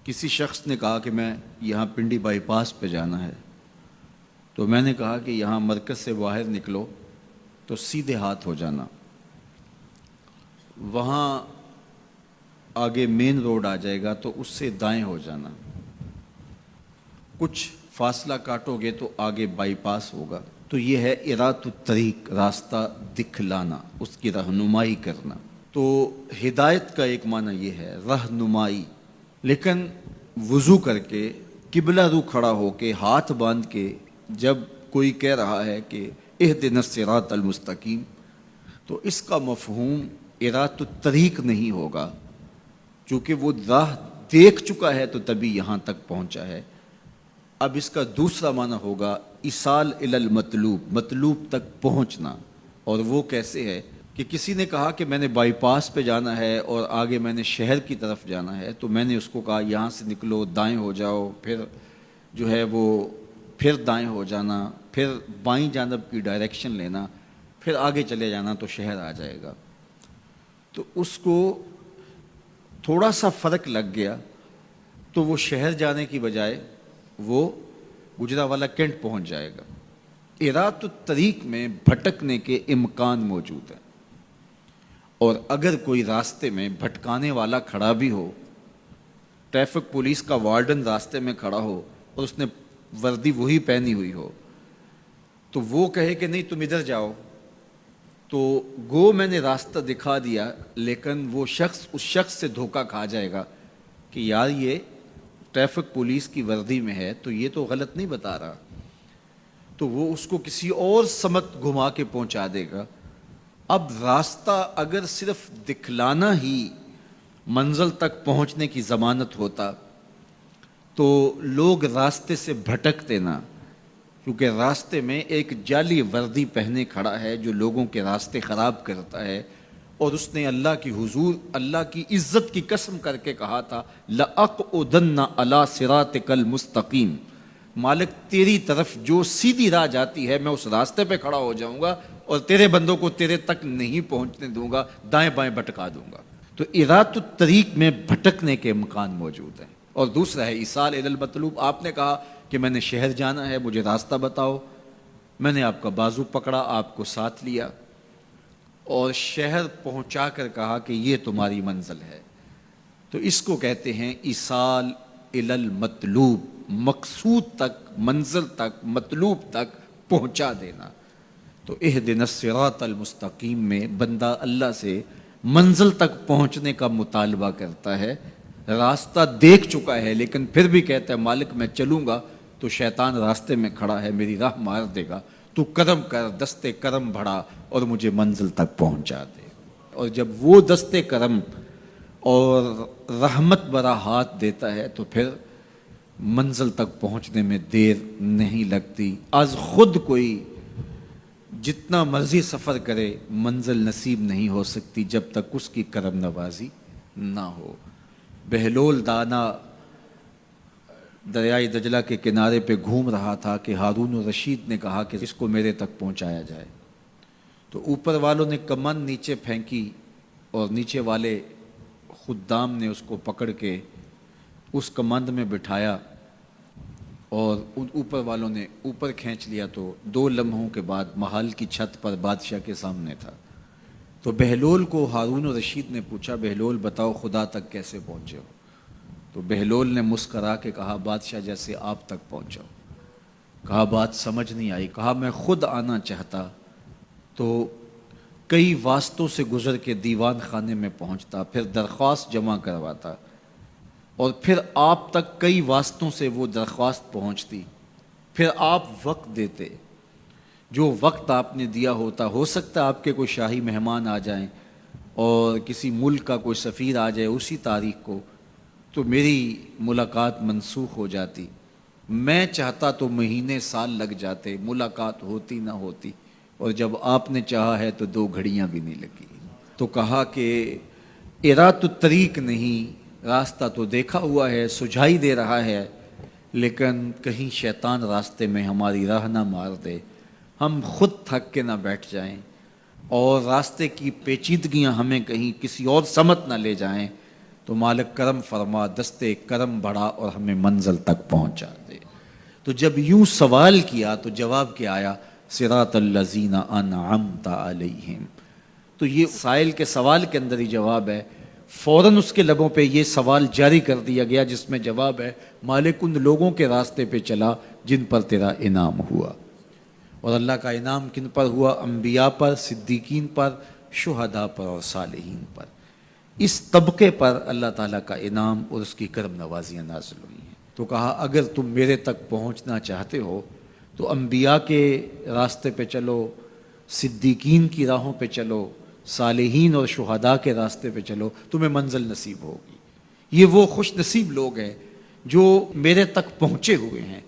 کسی شخص نے کہا کہ میں یہاں پنڈی بائی پاس پہ جانا ہے، تو میں نے کہا کہ یہاں مرکز سے باہر نکلو تو سیدھے ہاتھ ہو جانا، وہاں آگے مین روڈ آ جائے گا تو اس سے دائیں ہو جانا، کچھ فاصلہ کاٹو گے تو آگے بائی پاس ہوگا۔ تو یہ ہے ارات الطریق، راستہ دکھلانا، اس کی رہنمائی کرنا۔ تو ہدایت کا ایک معنی یہ ہے رہنمائی، لیکن وضو کر کے قبلہ رو کھڑا ہو کے ہاتھ باندھ کے جب کوئی کہہ رہا ہے کہ اہدنا الصراط المستقیم، تو اس کا مفہوم ارات الطریق نہیں ہوگا، چونکہ وہ راہ دیکھ چکا ہے تو تبھی یہاں تک پہنچا ہے۔ اب اس کا دوسرا معنی ہوگا ایصال الی المطلوب، مطلوب تک پہنچنا۔ اور وہ کیسے ہے کہ کسی نے کہا کہ میں نے بائی پاس پہ جانا ہے اور آگے میں نے شہر کی طرف جانا ہے، تو میں نے اس کو کہا یہاں سے نکلو، دائیں ہو جاؤ، پھر جو ہے وہ پھر دائیں ہو جانا، پھر بائیں جانب کی ڈائریکشن لینا، پھر آگے چلے جانا تو شہر آ جائے گا۔ تو اس کو تھوڑا سا فرق لگ گیا، تو وہ شہر جانے کی بجائے وہ گجرانوالہ کینٹ پہنچ جائے گا۔ ارات الطریق میں بھٹکنے کے امکان موجود ہیں، اور اگر کوئی راستے میں بھٹکانے والا کھڑا بھی ہو، ٹریفک پولیس کا وارڈن راستے میں کھڑا ہو اور اس نے وردی وہی پہنی ہوئی ہو، تو وہ کہے کہ نہیں تم ادھر جاؤ، تو گو میں نے راستہ دکھا دیا، لیکن وہ شخص اس شخص سے دھوکہ کھا جائے گا کہ یار یہ ٹریفک پولیس کی وردی میں ہے تو یہ تو غلط نہیں بتا رہا، تو وہ اس کو کسی اور سمت گھما کے پہنچا دے گا۔ اب راستہ اگر صرف دکھلانا ہی منزل تک پہنچنے کی ضمانت ہوتا تو لوگ راستے سے بھٹکتے نہ، کیونکہ راستے میں ایک جعلی وردی پہنے کھڑا ہے جو لوگوں کے راستے خراب کرتا ہے، اور اس نے اللہ کی حضور، اللہ کی عزت کی قسم کر کے کہا تھا لَأَقْعُدَنَّ عَلَىٰ صِرَاطِكَ الْمُسْتَقِيمِ، مالک تیری طرف جو سیدھی راہ جاتی ہے میں اس راستے پہ کھڑا ہو جاؤں گا اور تیرے بندوں کو تیرے تک نہیں پہنچنے دوں گا، دائیں بائیں بھٹکا دوں گا۔ تو ارات الطریق میں بھٹکنے کے امکان موجود ہیں۔ اور دوسرا ہے ایصال الی المطلوب، آپ نے کہا کہ میں نے شہر جانا ہے، مجھے راستہ بتاؤ، میں نے آپ کا بازو پکڑا، آپ کو ساتھ لیا اور شہر پہنچا کر کہا کہ یہ تمہاری منزل ہے، تو اس کو کہتے ہیں ایصال الی المطلوب، مقصود تک، منزل تک، مطلوب تک پہنچا دینا۔ تو اہدنا الصراط المستقیم میں بندہ اللہ سے منزل تک پہنچنے کا مطالبہ کرتا ہے، راستہ دیکھ چکا ہے لیکن پھر بھی کہتا ہے مالک میں چلوں گا تو شیطان راستے میں کھڑا ہے، میری راہ مار دے گا، تو کرم کر، دستے کرم بڑھا اور مجھے منزل تک پہنچا دے۔ اور جب وہ دستے کرم اور رحمت برا ہاتھ دیتا ہے تو پھر منزل تک پہنچنے میں دیر نہیں لگتی۔ از خود کوئی جتنا مرضی سفر کرے منزل نصیب نہیں ہو سکتی جب تک اس کی کرم نوازی نہ ہو۔ بہلول دانا دریائے دجلہ کے کنارے پہ گھوم رہا تھا کہ ہارون الرشید نے کہا کہ اس کو میرے تک پہنچایا جائے، تو اوپر والوں نے کمند نیچے پھینکی اور نیچے والے خدام نے اس کو پکڑ کے اس کمند میں بٹھایا اور ان اوپر والوں نے اوپر کھینچ لیا، تو 2 لمحوں کے بعد محل کی چھت پر بادشاہ کے سامنے تھا۔ تو بہلول کو ہارون الرشید نے پوچھا بہلول بتاؤ خدا تک کیسے پہنچے ہو؟ تو بہلول نے مسکرا کے کہا بادشاہ جیسے آپ تک پہنچا ہو۔ کہا بات سمجھ نہیں آئی۔ کہا میں خود آنا چاہتا تو کئی واسطوں سے گزر کے دیوان خانے میں پہنچتا، پھر درخواست جمع کرواتا، اور پھر آپ تک کئی واسطوں سے وہ درخواست پہنچتی، پھر آپ وقت دیتے، جو وقت آپ نے دیا ہوتا، ہو سکتا ہے آپ کے کوئی شاہی مہمان آ جائیں اور کسی ملک کا کوئی سفیر آ جائے اسی تاریخ کو، تو میری ملاقات منسوخ ہو جاتی، میں چاہتا تو مہینے سال لگ جاتے، ملاقات ہوتی نہ ہوتی، اور جب آپ نے چاہا ہے تو 2 گھڑیاں بھی نہیں لگی۔ تو کہا کہ ارات الطریق نہیں، راستہ تو دیکھا ہوا ہے، سجھائی دے رہا ہے، لیکن کہیں شیطان راستے میں ہماری راہ نہ مار دے، ہم خود تھک کے نہ بیٹھ جائیں اور راستے کی پیچیدگیاں ہمیں کہیں کسی اور سمت نہ لے جائیں، تو مالک کرم فرما، دستے کرم بڑھا اور ہمیں منزل تک پہنچا دے۔ تو جب یوں سوال کیا تو جواب کیا آیا؟ صراط الذین انعمت علیہم۔ تو یہ سائل کے سوال کے اندر ہی جواب ہے، فوراً اس کے لبوں پہ یہ سوال جاری کر دیا گیا جس میں جواب ہے مالک ان لوگوں کے راستے پہ چلا جن پر تیرا انعام ہوا۔ اور اللہ کا انعام کن پر ہوا؟ انبیاء پر، صدیقین پر، شہداء پر اور صالحین پر۔ اس طبقے پر اللہ تعالیٰ کا انعام اور اس کی کرم نوازیاں نازل ہوئی ہیں۔ تو کہا اگر تم میرے تک پہنچنا چاہتے ہو تو انبیاء کے راستے پہ چلو، صدیقین کی راہوں پہ چلو، صالحین اور شہداء کے راستے پہ چلو، تمہیں منزل نصیب ہوگی۔ یہ وہ خوش نصیب لوگ ہیں جو میرے تک پہنچے ہوئے ہیں۔